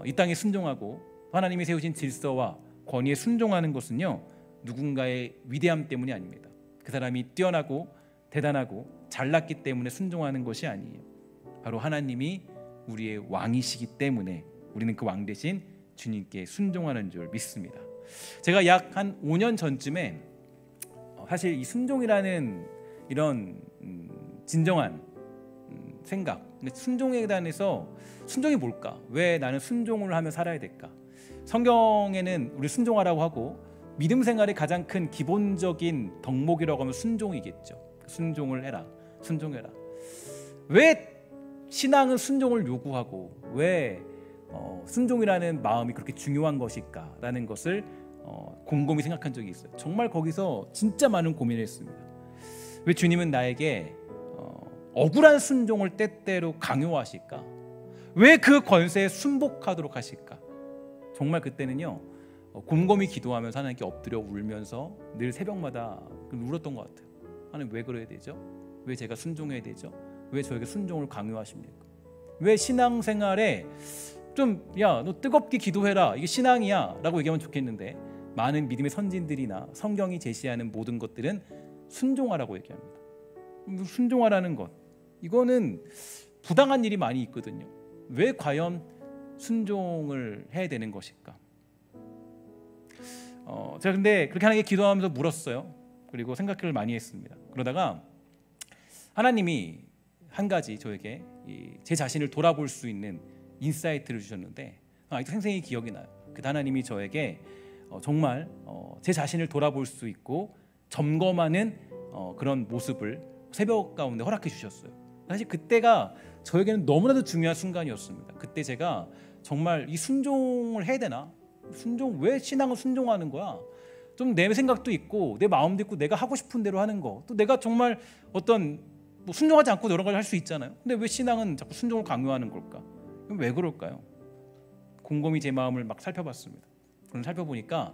이 땅에 순종하고 하나님이 세우신 질서와 권위에 순종하는 것은요 누군가의 위대함 때문이 아닙니다. 그 사람이 뛰어나고 대단하고 잘났기 때문에 순종하는 것이 아니에요. 바로 하나님이 우리의 왕이시기 때문에 우리는 그 왕 대신 주님께 순종하는 줄 믿습니다. 제가 약 한 5년 전쯤에 사실 이 순종이라는 이런 진정한 생각, 순종에 대해서 순종이 뭘까? 왜 나는 순종을 하며 살아야 될까? 성경에는 우리 순종하라고 하고 믿음 생활의 가장 큰 기본적인 덕목이라고 하면 순종이겠죠. 순종을 해라, 순종해라. 왜 신앙은 순종을 요구하고 왜 순종이라는 마음이 그렇게 중요한 것일까라는 것을 곰곰이 생각한 적이 있어요. 정말 거기서 진짜 많은 고민을 했습니다. 왜 주님은 나에게 억울한 순종을 때때로 강요하실까? 왜 그 권세에 순복하도록 하실까? 정말 그때는요 곰곰이 기도하면서 하나님께 엎드려 울면서 늘 새벽마다 울었던 것 같아요. 하나님 왜 그래야 되죠? 왜 제가 순종해야 되죠? 왜 저에게 순종을 강요하십니까? 왜 신앙생활에 좀 야 너 뜨겁게 기도해라 이게 신앙이야 라고 얘기하면 좋겠는데 많은 믿음의 선진들이나 성경이 제시하는 모든 것들은 순종하라고 얘기합니다. 순종하라는 것 이거는 부당한 일이 많이 있거든요. 왜 과연 순종을 해야 되는 것일까? 제가 근데 그렇게 하나님께 기도하면서 물었어요. 그리고 생각을 많이 했습니다. 그러다가 하나님이 한 가지 저에게 제 자신을 돌아볼 수 있는 인사이트를 주셨는데 아직도 생생히 기억이 나요. 그 하나님이 저에게 정말 제 자신을 돌아볼 수 있고 점검하는 그런 모습을 새벽 가운데 허락해 주셨어요. 사실 그때가 저에게는 너무나도 중요한 순간이었습니다. 그때 제가 정말 이 순종을 해야 되나? 순종 왜 신앙을 순종하는 거야? 좀 내 생각도 있고 내 마음도 있고 내가 하고 싶은 대로 하는 거. 또 내가 정말 어떤 순종하지 않고 여러 가지 할 수 있잖아요. 근데 왜 신앙은 자꾸 순종을 강요하는 걸까? 왜 그럴까요? 곰곰이 제 마음을 막 살펴봤습니다. 그럼 살펴보니까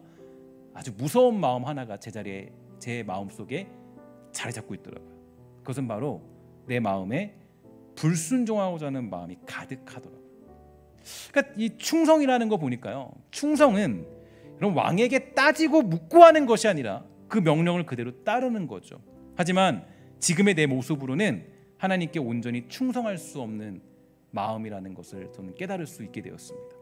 아주 무서운 마음 하나가 제자리에 제 마음속에 자리 잡고 있더라고요. 그것은 바로 내 마음에 불순종하고자 하는 마음이 가득하더라고요. 그러니까 이 충성이라는 거 보니까요. 충성은 이런 왕에게 따지고 묻고 하는 것이 아니라 그 명령을 그대로 따르는 거죠. 하지만 지금의 내 모습으로는 하나님께 온전히 충성할 수 없는 마음이라는 것을 저는 깨달을 수 있게 되었습니다.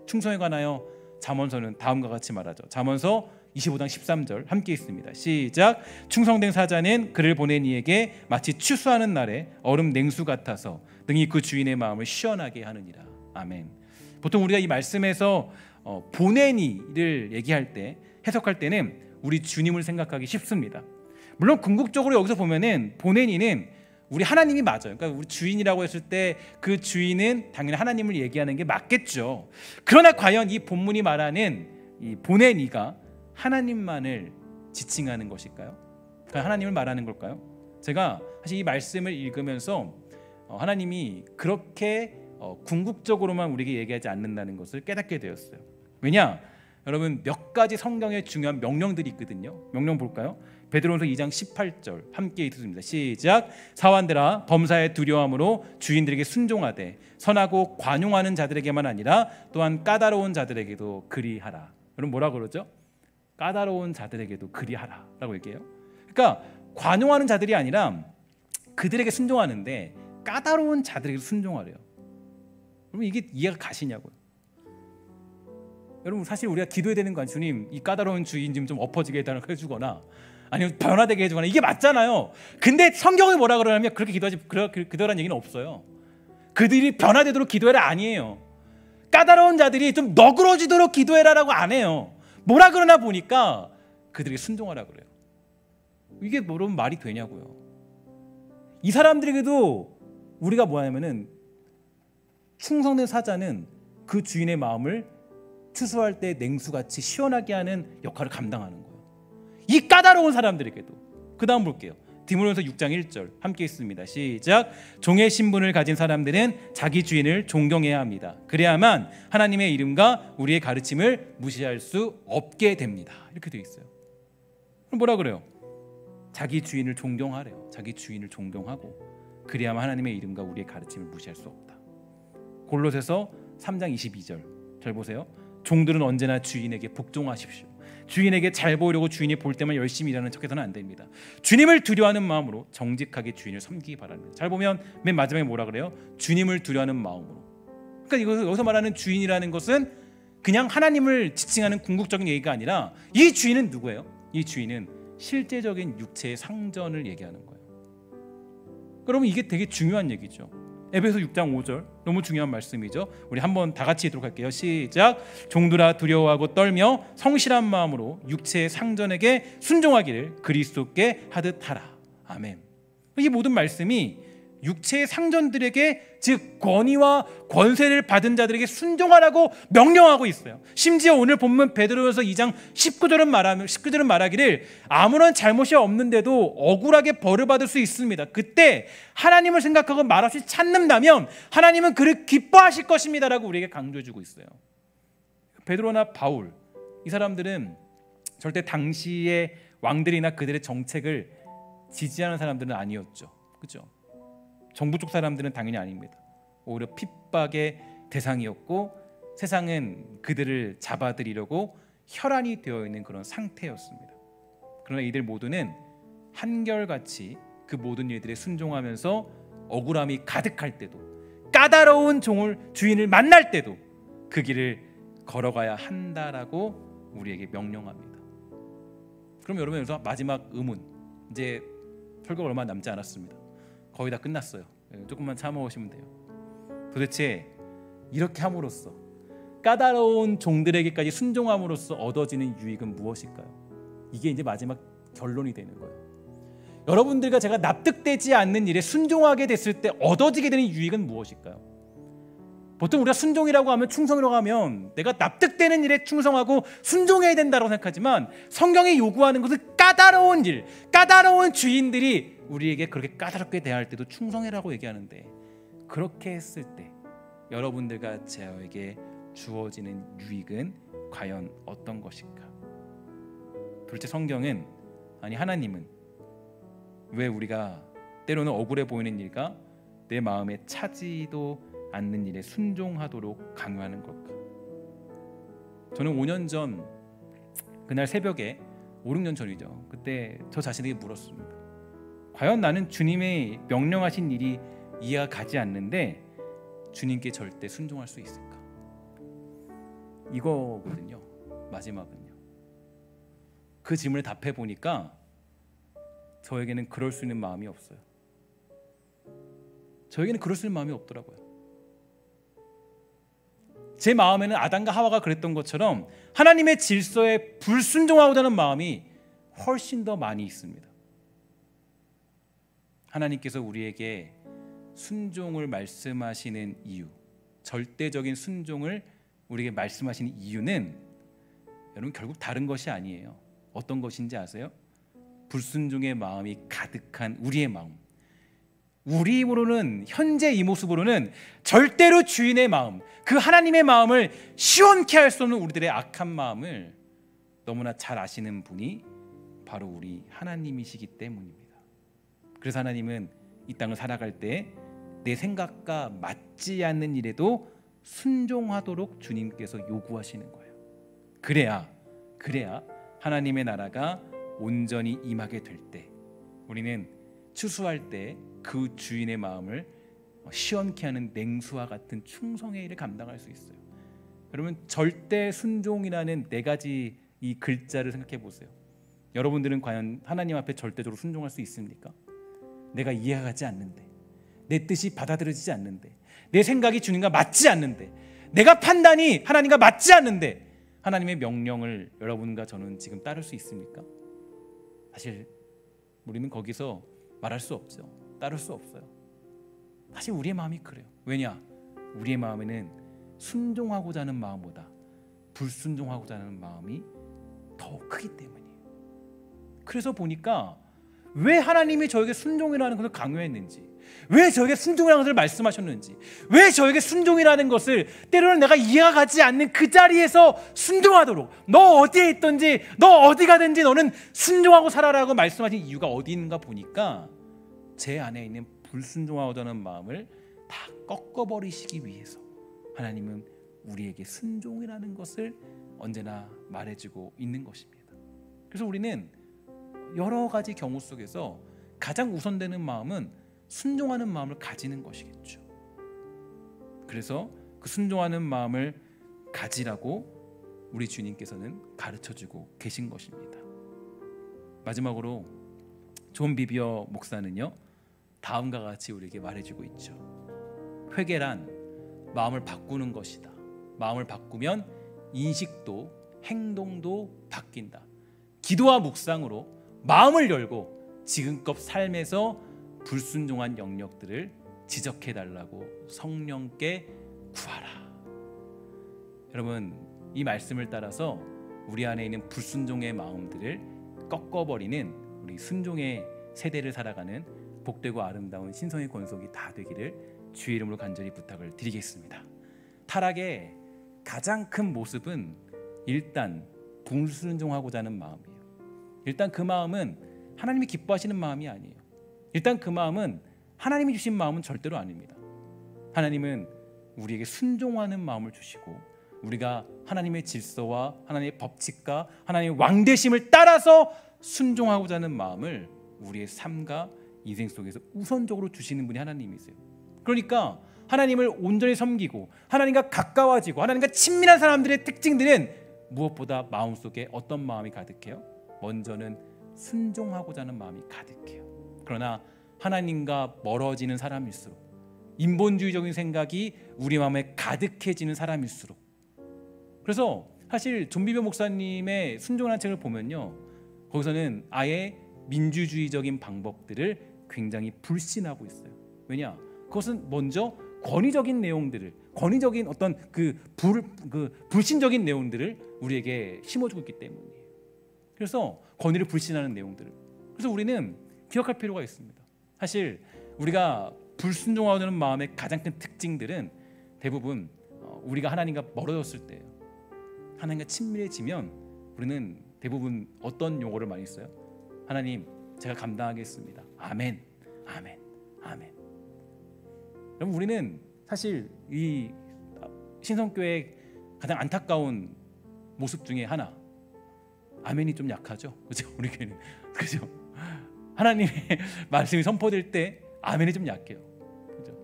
충성에 관하여 잠언서는 다음과 같이 말하죠. 잠언서 25장 13절 함께 있습니다. 시작. 충성된 사자는 그를 보낸 이에게 마치 추수하는 날에 얼음 냉수 같아서 능히 그 주인의 마음을 시원하게 하느니라. 아멘. 보통 우리가 이 말씀에서 보낸 이를 얘기할 때 해석할 때는 우리 주님을 생각하기 쉽습니다. 물론 궁극적으로 여기서 보면은 보낸 이는 우리 하나님이 맞아요. 그러니까 우리 주인이라고 했을 때 그 주인은 당연히 하나님을 얘기하는 게 맞겠죠. 그러나 과연 이 본문이 말하는 이 보낸 이가 하나님만을 지칭하는 것일까요? 그러니까 하나님을 말하는 걸까요? 제가 사실 이 말씀을 읽으면서 하나님이 그렇게 궁극적으로만 우리에게 얘기하지 않는다는 것을 깨닫게 되었어요. 왜냐? 여러분 몇 가지 성경에 중요한 명령들이 있거든요. 명령 볼까요? 베드로전서 2장 18절 함께 읽습니다. 시작. 사환들아 범사에 두려움으로 주인들에게 순종하되 선하고 관용하는 자들에게만 아니라 또한 까다로운 자들에게도 그리하라. 여러분 뭐라 그러죠? 까다로운 자들에게도 그리하라라고 얘기해요. 그러니까 관용하는 자들이 아니라 그들에게 순종하는데 까다로운 자들에게 순종하래요. 여러분 이게 이해가 가시냐고요. 여러분 사실 우리가 기도해야 되는 건 주님 이 까다로운 주인 좀 엎어지게 해주거나 아니면 변화되게 해주거나 이게 맞잖아요. 근데 성경이 뭐라 그러냐면 그렇게 기도하라는 얘기는 없어요. 그들이 변화되도록 기도해라 아니에요. 까다로운 자들이 좀 너그러지도록 기도해라라고 안 해요. 뭐라 그러나 보니까 그들에게 순종하라 그래요. 이게 여러분 말이 되냐고요. 이 사람들에게도 우리가 뭐냐면은 충성된 사자는 그 주인의 마음을 추수할 때 냉수같이 시원하게 하는 역할을 감당하는 거예요. 이 까다로운 사람들에게도. 그 다음 볼게요. 디모데전서 6장 1절 함께 읽습니다. 시작. 종의 신분을 가진 사람들은 자기 주인을 존경해야 합니다. 그래야만 하나님의 이름과 우리의 가르침을 무시할 수 없게 됩니다. 이렇게 되어 있어요. 그럼 뭐라 그래요? 자기 주인을 존경하래요. 자기 주인을 존경하고 그래야만 하나님의 이름과 우리의 가르침을 무시할 수 없다. 골로새서 3장 22절 잘 보세요. 종들은 언제나 주인에게 복종하십시오. 주인에게 잘 보이려고 주인이 볼 때만 열심히 일하는 척해서는 안 됩니다. 주님을 두려워하는 마음으로 정직하게 주인을 섬기기 바랍니다. 잘 보면 맨 마지막에 뭐라 그래요? 주님을 두려워하는 마음으로. 그러니까 여기서 말하는 주인이라는 것은 그냥 하나님을 지칭하는 궁극적인 얘기가 아니라 이 주인은 누구예요? 이 주인은 실제적인 육체의 상전을 얘기하는 거예요. 그러면 이게 되게 중요한 얘기죠. 에베소 6장 5절 너무 중요한 말씀이죠. 우리 한번 다 같이 읽도록 할게요. 시작. 종들아 두려워하고 떨며 성실한 마음으로 육체의 상전에게 순종하기를 그리스도께 하듯 하라. 아멘. 이 모든 말씀이 육체의 상전들에게 즉 권위와 권세를 받은 자들에게 순종하라고 명령하고 있어요. 심지어 오늘 본문 베드로전서 2장 19절은 말하기를 아무런 잘못이 없는데도 억울하게 벌을 받을 수 있습니다. 그때 하나님을 생각하고 말없이 찾는다면 하나님은 그를 기뻐하실 것입니다라고 우리에게 강조해주고 있어요. 베드로나 바울 이 사람들은 절대 당시의 왕들이나 그들의 정책을 지지하는 사람들은 아니었죠. 그렇죠? 정부 쪽 사람들은 당연히 아닙니다. 오히려 핍박의 대상이었고 세상은 그들을 잡아들이려고 혈안이 되어 있는 그런 상태였습니다. 그러나 이들 모두는 한결같이 그 모든 일들에 순종하면서 억울함이 가득할 때도 까다로운 주인을 만날 때도 그 길을 걸어가야 한다라고 우리에게 명령합니다. 그럼 여러분 여기서 마지막 의문, 이제 설교가 얼마 남지 않았습니다. 거의 다 끝났어요. 조금만 참아오시면 돼요. 도대체 이렇게 함으로써 까다로운 종들에게까지 순종함으로써 얻어지는 유익은 무엇일까요? 이게 이제 마지막 결론이 되는 거예요. 여러분들과 제가 납득되지 않는 일에 순종하게 됐을 때 얻어지게 되는 유익은 무엇일까요? 보통 우리가 순종이라고 하면 충성이라고 하면 내가 납득되는 일에 충성하고 순종해야 된다고 생각하지만 성경이 요구하는 것은 까다로운 일, 까다로운 주인들이 우리에게 그렇게 까다롭게 대할 때도 충성해라고 얘기하는데 그렇게 했을 때 여러분들과 저에게 주어지는 유익은 과연 어떤 것일까? 도대체 성경은 아니 하나님은 왜 우리가 때로는 억울해 보이는 일과 내 마음에 차지도 않는 일에 순종하도록 강요하는 걸까? 저는 5년 전 그날 새벽에 5, 6년 전이죠. 그때 저 자신에게 물었습니다. 과연 나는 주님의 명령하신 일이 이해가 가지 않는데 주님께 절대 순종할 수 있을까? 이거거든요. 마지막은요. 그 질문에 답해 보니까 저에게는 그럴 수 있는 마음이 없어요. 저에게는 그럴 수 있는 마음이 없더라고요. 제 마음에는 아담과 하와가 그랬던 것처럼 하나님의 질서에 불순종하고자 하는 마음이 훨씬 더 많이 있습니다. 하나님께서 우리에게 순종을 말씀하시는 이유, 절대적인 순종을 우리에게 말씀하시는 이유는 여러분 결국 다른 것이 아니에요. 어떤 것인지 아세요? 불순종의 마음이 가득한 우리의 마음. 우리 힘으로는 현재 이 모습으로는 절대로 주인의 마음, 그 하나님의 마음을 시원케 할 수 없는 우리들의 악한 마음을 너무나 잘 아시는 분이 바로 우리 하나님이시기 때문입니다. 그래서 하나님은 이 땅을 살아갈 때 내 생각과 맞지 않는 일에도 순종하도록 주님께서 요구하시는 거예요. 그래야 하나님의 나라가 온전히 임하게 될 때 우리는 추수할 때 그 주인의 마음을 시원케 하는 냉수와 같은 충성의 일을 감당할 수 있어요. 여러분, 절대 순종이라는 네 가지 이 글자를 생각해 보세요. 여러분들은 과연 하나님 앞에 절대적으로 순종할 수 있습니까? 내가 이해가 가지 않는데, 내 뜻이 받아들여지지 않는데, 내 생각이 주님과 맞지 않는데, 내가 판단이 하나님과 맞지 않는데 하나님의 명령을 여러분과 저는 지금 따를 수 있습니까? 사실 우리는 거기서 말할 수 없죠. 따를 수 없어요. 사실 우리의 마음이 그래요. 왜냐? 우리의 마음에는 순종하고자 하는 마음보다 불순종하고자 하는 마음이 더 크기 때문이에요. 그래서 보니까 왜 하나님이 저에게 순종이라는 것을 강요했는지, 왜 저에게 순종이라는 것을 말씀하셨는지, 왜 저에게 순종이라는 것을 때로는 내가 이해가 가지 않는 그 자리에서 순종하도록, 너 어디에 있든지 너 어디 가든지 너는 순종하고 살아라고 말씀하신 이유가 어디 있는가 보니까 제 안에 있는 불순종하고자 하는 마음을 다 꺾어버리시기 위해서 하나님은 우리에게 순종이라는 것을 언제나 말해주고 있는 것입니다. 그래서 우리는 여러 가지 경우 속에서 가장 우선되는 마음은 순종하는 마음을 가지는 것이겠죠. 그래서 그 순종하는 마음을 가지라고 우리 주님께서는 가르쳐주고 계신 것입니다. 마지막으로 존 비비어 목사는요, 다음과 같이 우리에게 말해주고 있죠. 회개란 마음을 바꾸는 것이다. 마음을 바꾸면 인식도 행동도 바뀐다. 기도와 묵상으로 마음을 열고 지금껏 삶에서 불순종한 영역들을 지적해달라고 성령께 구하라. 여러분, 이 말씀을 따라서 우리 안에 있는 불순종의 마음들을 꺾어버리는 우리 순종의 세대를 살아가는 복되고 아름다운 신성의 권속이 다 되기를 주의 이름으로 간절히 부탁을 드리겠습니다. 타락의 가장 큰 모습은 일단 불순종하고자 하는 마음이에요. 일단 그 마음은 하나님이 기뻐하시는 마음이 아니에요. 일단 그 마음은 하나님이 주신 마음은 절대로 아닙니다. 하나님은 우리에게 순종하는 마음을 주시고 우리가 하나님의 질서와 하나님의 법칙과 하나님의 왕되심을 따라서 순종하고자 하는 마음을 우리의 삶과 인생 속에서 우선적으로 주시는 분이 하나님이세요. 그러니까 하나님을 온전히 섬기고 하나님과 가까워지고 하나님과 친밀한 사람들의 특징들은 무엇보다 마음속에 어떤 마음이 가득해요? 먼저는 순종하고자 하는 마음이 가득해요. 그러나 하나님과 멀어지는 사람일수록, 인본주의적인 생각이 우리 마음에 가득해지는 사람일수록, 그래서 사실 존 비비어 목사님의 순종이라는 책을 보면요, 거기서는 아예 민주주의적인 방법들을 굉장히 불신하고 있어요. 왜냐? 그것은 먼저 권위적인 내용들을, 권위적인 어떤 불신적인 내용들을 우리에게 심어주고 있기 때문이에요. 그래서 권위를 불신하는 내용들을, 그래서 우리는 기억할 필요가 있습니다. 사실 우리가 불순종하는 마음의 가장 큰 특징들은 대부분 우리가 하나님과 멀어졌을 때예요. 하나님과 친밀해지면 우리는 대부분 어떤 용어를 많이 써요? 하나님, 제가 감당하겠습니다. 아멘, 아멘, 아멘. 여러분, 우리는 사실 이 신성교회의 가장 안타까운 모습 중에 하나, 아멘이 좀 약하죠, 그렇죠? 우리 교회는 그렇죠? 하나님의 말씀이 선포될 때 아멘이 좀 약해요, 그렇죠?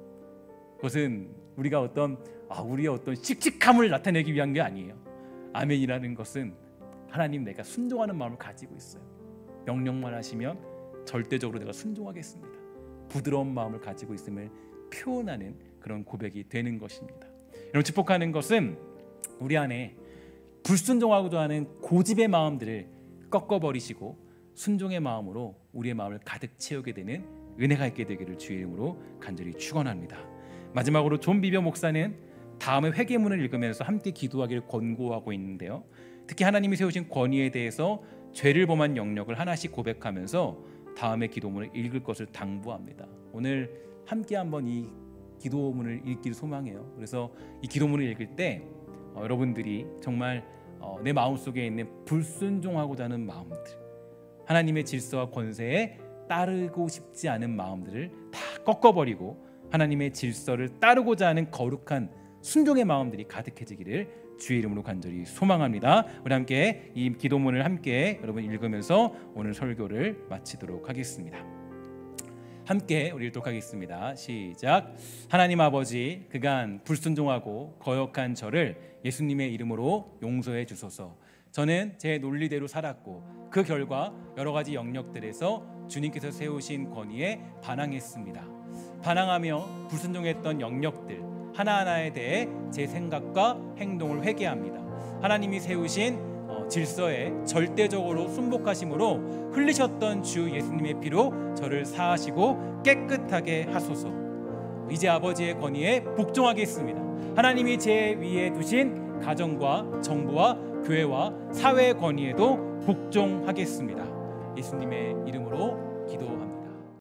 그것은 우리가 우리의 어떤 씩씩함을 나타내기 위한 게 아니에요. 아멘이라는 것은 하나님, 내가 순종하는 마음을 가지고 있어요. 명령만 하시면 절대적으로 내가 순종하겠습니다. 부드러운 마음을 가지고 있음을 표현하는 그런 고백이 되는 것입니다. 여러분, 축복하는 것은 우리 안에 불순종하고자 하는 고집의 마음들을 꺾어버리시고 순종의 마음으로 우리의 마음을 가득 채우게 되는 은혜가 있게 되기를 주의 이름으로 간절히 축원합니다. 마지막으로 존 비비어 목사는 다음의 회개문을 읽으면서 함께 기도하기를 권고하고 있는데요, 특히 하나님이 세우신 권위에 대해서 죄를 범한 영역을 하나씩 고백하면서 다음의 기도문을 읽을 것을 당부합니다. 오늘 함께 한번 이 기도문을 읽기를 소망해요. 그래서 이 기도문을 읽을 때 여러분들이 정말 내 마음속에 있는 불순종하고자 하는 마음들, 하나님의 질서와 권세에 따르고 싶지 않은 마음들을 다 꺾어버리고 하나님의 질서를 따르고자 하는 거룩한 순종의 마음들이 가득해지기를 주의 이름으로 간절히 소망합니다. 우리 함께 이 기도문을 함께 여러분 읽으면서 오늘 설교를 마치도록 하겠습니다. 함께 우리 읽도록하겠습니다. 시작. 하나님 아버지, 그간 불순종하고 거역한 저를 예수님의 이름으로 용서해 주소서. 저는 제 논리대로 살았고 그 결과 여러 가지 영역들에서 주님께서 세우신 권위에 반항했습니다. 반항하며 불순종했던 영역들 하나하나에 대해 제 생각과 행동을 회개합니다. 하나님이 세우신 질서에 절대적으로 순복하심으로 흘리셨던 주 예수님의 피로 저를 사하시고 깨끗하게 하소서. 이제 아버지의 권위에 복종하겠습니다. 하나님이 제 위에 두신 가정과 정부와 교회와 사회의 권위에도 복종하겠습니다. 예수님의 이름으로 기도합니다.